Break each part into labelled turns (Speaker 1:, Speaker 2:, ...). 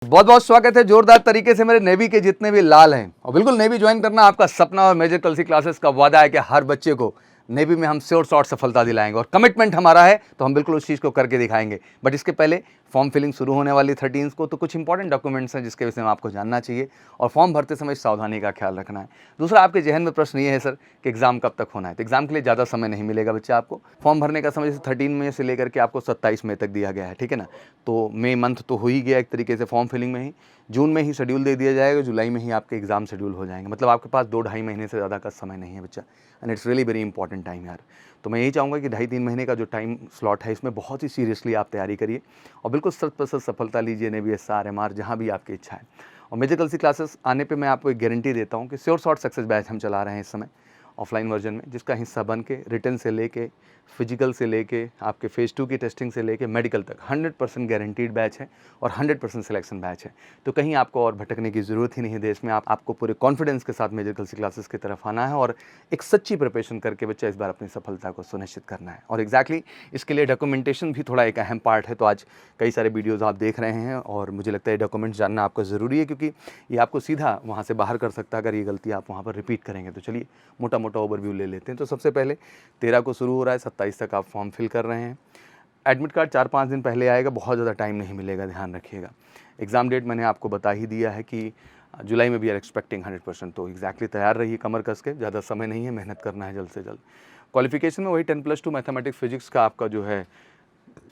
Speaker 1: बहुत बहुत स्वागत है जोरदार तरीके से मेरे नेवी के जितने भी लाल हैं। और बिल्कुल नेवी ज्वाइन करना आपका सपना और मेजर कलसी क्लासेस का वादा है कि हर बच्चे को नेवी में हम श्योर शॉर्ट सफलता दिलाएंगे और कमिटमेंट हमारा है, तो हम बिल्कुल उस चीज़ को करके दिखाएंगे। बट इसके पहले फॉर्म फिलिंग शुरू होने वाली 13 को, तो कुछ इंपॉर्टेंट डॉक्यूमेंट्स हैं जिसके विषय में आपको जानना चाहिए और फॉर्म भरते समय सावधानी का ख्याल रखना है। दूसरा, आपके जहन में प्रश्न ये है सर कि एग्जाम कब तक होना है। तो एग्जाम के लिए ज़्यादा समय नहीं मिलेगा बच्चे आपको। फॉर्म भरने का समय जैसे 13 मई से लेकर के आपको 27 मई तक दिया गया है, ठीक है ना। तो मई मंथ तो हो ही गया एक तरीके से फॉर्म फिलिंग में ही। जून में ही शेड्यूल दे दिया जाएगा, जुलाई में ही आपके एग्जाम शेड्यूल हो जाएंगे। मतलब आपके पास 2-2.5 महीने से ज़्यादा का समय नहीं है बच्चा, and it's really very important time यार। तो मैं यही चाहूँगा कि 2.5-3 महीने का जो टाइम स्लॉट है इसमें बहुत ही सीरियसली आप तैयारी करिए और बिल्कुल 100% सफलता लीजिए नेवी SRMR जहाँ भी आपकी इच्छा है। और मेजर कलसी क्लासेस आने पे मैं आपको एक गारंटी देता हूँ कि श्योर शॉर्ट सक्सेस बैच हम चला रहे हैं इस समय ऑफलाइन वर्जन में, जिसका हिस्सा बन के रिटर्न से लेके फिजिकल से लेके आपके फेज़ 2 की टेस्टिंग से लेके मेडिकल तक 100% गारंटीड बैच है और 100% सिलेक्शन बैच है। तो कहीं आपको और भटकने की ज़रूरत ही नहीं है देश में। आपको पूरे कॉन्फिडेंस के साथ मेजर कलसी क्लासेस की तरफ आना है और एक सच्ची प्रिपरेशन करके बच्चा इस बार अपनी सफलता को सुनिश्चित करना है। और एग्जैक्टली इसके लिए डॉक्यूमेंटेशन भी थोड़ा एक अहम पार्ट है। तो आज कई सारे वीडियोज़ आप देख रहे हैं और मुझे लगता है डॉक्यूमेंट्स जानना आपको ज़रूरी है, क्योंकि ये आपको सीधा वहाँ से बाहर कर सकता है अगर ये गलती आप वहाँ पर रिपीट करेंगे। तो चलिए मोटा मोटा ओवरव्यू ले लेते हैं। तो सबसे पहले 13 को शुरू हो रहा है, 27 तक आप फॉर्म फिल कर रहे हैं। एडमिट कार्ड 4-5 दिन पहले आएगा, बहुत ज़्यादा टाइम नहीं मिलेगा, ध्यान रखिएगा। एग्ज़ाम डेट मैंने आपको बता ही दिया है कि जुलाई में वी आर एक्सपेक्टिंग 100%। तो एग्जैक्टली तैयार रहिए कमर कस के, ज़्यादा समय नहीं है, मेहनत करना है जल्द से जल्द। क्वालिफिकेशन में वही 10+2 मैथमेटिक्स फिजिक्स का आपका जो है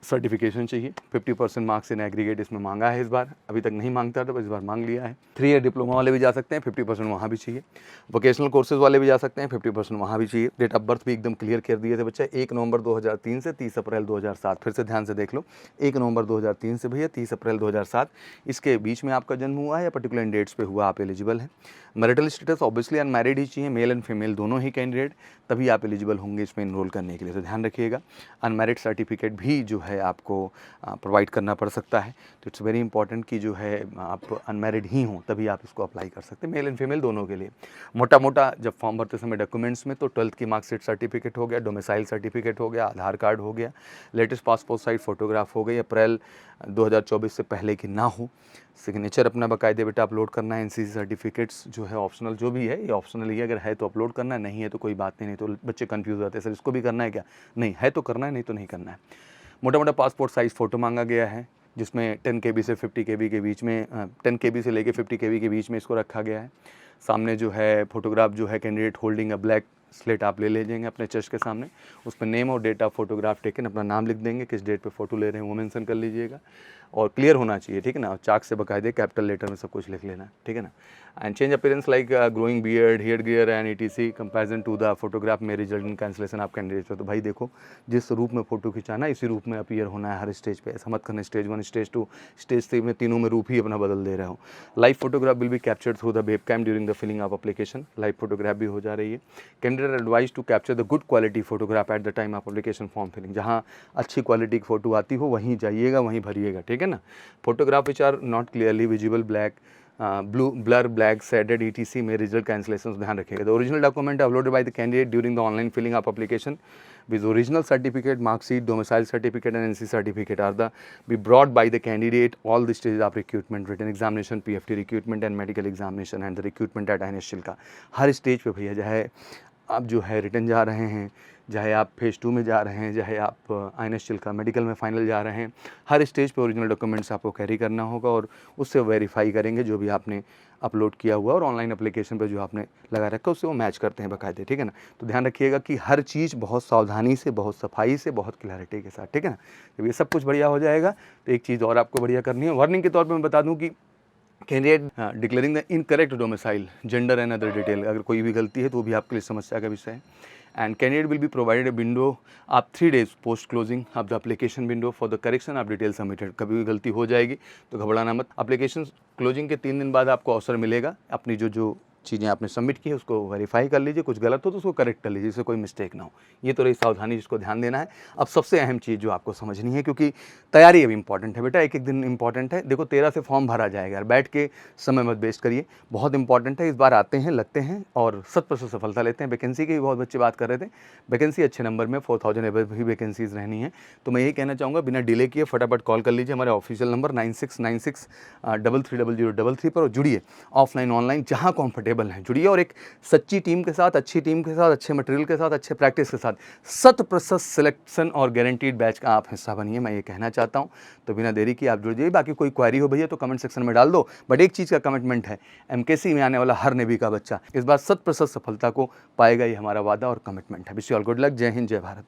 Speaker 1: सर्टिफिकेशन चाहिए। 50% मार्क्स इन एग्रीगेट इसमें मांगा है इस बार, अभी तक नहीं मांगता था, इस बार मांग लिया है। 3 ईयर डिप्लोमा वाले भी जा सकते हैं, 50% वहाँ भी चाहिए। वोकेशनल कोर्सेज वाले भी जा सकते हैं, 50% वहाँ भी चाहिए। डेट ऑफ बर्थ भी एकदम क्लियर कर दिए थे बच्चे, 1 नवंबर 2003 से 30 अप्रैल 2007। फिर से ध्यान से देख लो, 1 नवंबर 2003 से भैया 30 अप्रैल 2007, इसके बीच में आपका जन्म हुआ है या पर्टिकुलर इन डेट्स पे हुआ, आप एलिजिबल हैं। मैरिटल स्टेटस ऑब्वियसली अनमैरिड ही चाहिए, मेल एंड फीमेल दोनों ही कैंडिडेट, तभी आप एलिजिबल होंगे इसमें इनरोल करने के लिए। तो ध्यान रखिएगा। अनमैरिड सर्टिफिकेट भी जो है आपको प्रोवाइड करना पड़ सकता है। तो इट्स वेरी इंपॉर्टेंट कि जो है आप अनमैरिड ही हों तभी आप इसको अप्लाई कर सकते हैं, मेल एंड फीमेल दोनों के लिए। मोटा मोटा जब फॉर्म भरते समय डॉक्यूमेंट्स में, तो 12th की मार्कशीट सर्टिफिकेट हो गया, डोमिसाइल सर्टिफिकेट हो गया, आधार कार्ड हो गया, लेटेस्ट पासपोर्ट साइज फोटोग्राफ हो गई, अप्रैल 2024 से पहले की ना हो, सिग्नेचर अपना बाकायदे बेटा अपलोड करना है। NCC सर्टिफिकेट्स जो है ऑप्शनल, जो भी है ये ऑप्शनल ही है, अगर है तो अपलोड करना है, नहीं है तो कोई बात नहीं। तो बच्चे कंफ्यूज होते हैं, सर इसको भी करना है क्या? नहीं है तो करना है, नहीं तो नहीं करना है। मोटा मोटा पासपोर्ट साइज़ फ़ोटो मांगा गया है, जिसमें 10 KB से 50 KB के बीच में 10 KB से लेके 50 KB के बीच में इसको रखा गया है। सामने जो है फोटोग्राफ जो है candidate holding a black slate आप ले लीजिएंगे अपने चेस्ट के सामने, उस पर नेम और डेट ऑफ फोटोग्राफ टेकन, अपना नाम लिख देंगे, किस डेट पे फ़ोटो ले रहे हैं वो मेंशन कर लीजिएगा और क्लियर होना चाहिए, ठीक है ना। और चाक से बाकायदे कैपिटल लेटर में सब कुछ लिख लेना, ठीक है ना। And change appearance like growing beard, hair gear and ETC comparison to the photograph में result in cancellation of candidate. तो भाई देखो, जिस रूप में फोटो खिंचाना इसी रूप में अपीयर होना है हर स्टेज पे, ऐसा मत करना स्टेज 1 स्टेज 2 स्टेज 3 में तीनों में रूप ही अपना बदल दे रहे हो। Live photograph will be captured through the webcam during the filling of application, live photograph भी हो जा रही है। Candidate advise to capture the good quality photograph at the time of application form filling, जहाँ अच्छी क्वालिटी की photo आती हो वहीं जाइएगा, वहीं भरिएगा, ठीक है ना। Photograph which are not clearly visible, black blue blur black shaded ETC में रिजल्ट कैंसिलेशन ध्यान रखिएगा। The original document uploaded by the candidate during the online filling of application with original certificate, mark sheet, domicile certificate and NC certificate are the be brought by the candidate all the stages of recruitment, written examination, PFT recruitment and medical examination and the recruitment at INSTIL का हर stage पे भैया, चाहे आप जो है return जा रहे हैं, चाहे आप फेज़ 2 में जा रहे हैं, चाहे आप INSTIL का मेडिकल में फाइनल जा रहे हैं, हर स्टेज पे ओरिजिनल डॉक्यूमेंट्स आपको कैरी करना होगा और उससे वेरीफाई करेंगे जो भी आपने अपलोड किया हुआ और ऑनलाइन एप्लीकेशन पे जो आपने लगा रखा है उससे वो मैच करते हैं बाकायदे, ठीक है ना। तो ध्यान रखिएगा कि हर चीज़ बहुत सावधानी से, बहुत सफाई से, बहुत क्लैरिटी के साथ, ठीक है ना। जब ये सब कुछ बढ़िया हो जाएगा तो एक चीज़ और आपको बढ़िया करनी है। वार्निंग के तौर पर मैं बता दूँ कि candidate declaring the incorrect domicile, gender and other detail, अगर कोई भी गलती है तो वो भी आपके लिए समस्या का विषय है। And candidate will be provided a window of 3 days post closing of the application window for the correction of detail submitted. कभी भी गलती हो जाएगी तो घबराना मत, एप्लीकेशन क्लोजिंग के 3 दिन बाद आपको अवसर मिलेगा अपनी जो चीज़ें आपने सबमिट की है उसको वेरीफाई कर लीजिए, कुछ गलत हो तो उसको करेक्ट कर लीजिए, इससे कोई मिस्टेक ना हो। ये तो रही सावधानी जिसको ध्यान देना है। अब सबसे अहम चीज़ जो आपको समझनी है, क्योंकि तैयारी अभी इंपॉर्टेंट है बेटा, एक एक दिन इंपॉर्टेंट है। देखो 13 से फॉर्म भरा जाएगा यार, बैठ के समय मत वेस्ट करिए, बहुत इंपॉर्टेंट है। इस बार आते हैं, लगते हैं और 100% सफलता लेते हैं। वैकेंसी की भी बहुत बच्चे बात कर रहे थे, वैकेंसी अच्छे नंबर में 4000 एबव भी वैकेंसीज रहनी है। तो मैं यही कहना चाहूँगा, बिना डिले किए फटाफट कॉल कर लीजिए हमारे ऑफिशियल नंबर 9696330033 पर और जुड़िए, ऑफलाइन ऑनलाइन जहाँ कंफर्टेबल हैं जुड़िए, और एक सच्ची टीम के साथ, अच्छी टीम के साथ, अच्छे मटेरियल के साथ, अच्छे प्रैक्टिस के साथ 100% सिलेक्शन और गारंटीड बैच का आप हिस्सा बनिए, मैं ये कहना चाहता हूँ। तो बिना देरी की आप जुड़ जाइए। बाकी कोई क्वेरी हो भैया तो कमेंट सेक्शन में डाल दो, बट एक चीज़ का कमिटमेंट है, एमकेसी में आने वाला हर नेवी का बच्चा इस बार 100% सफलता को पाएगा, ये हमारा वादा और कमिटमेंट है। Wish you all good luck. जय हिंद, जय भारत।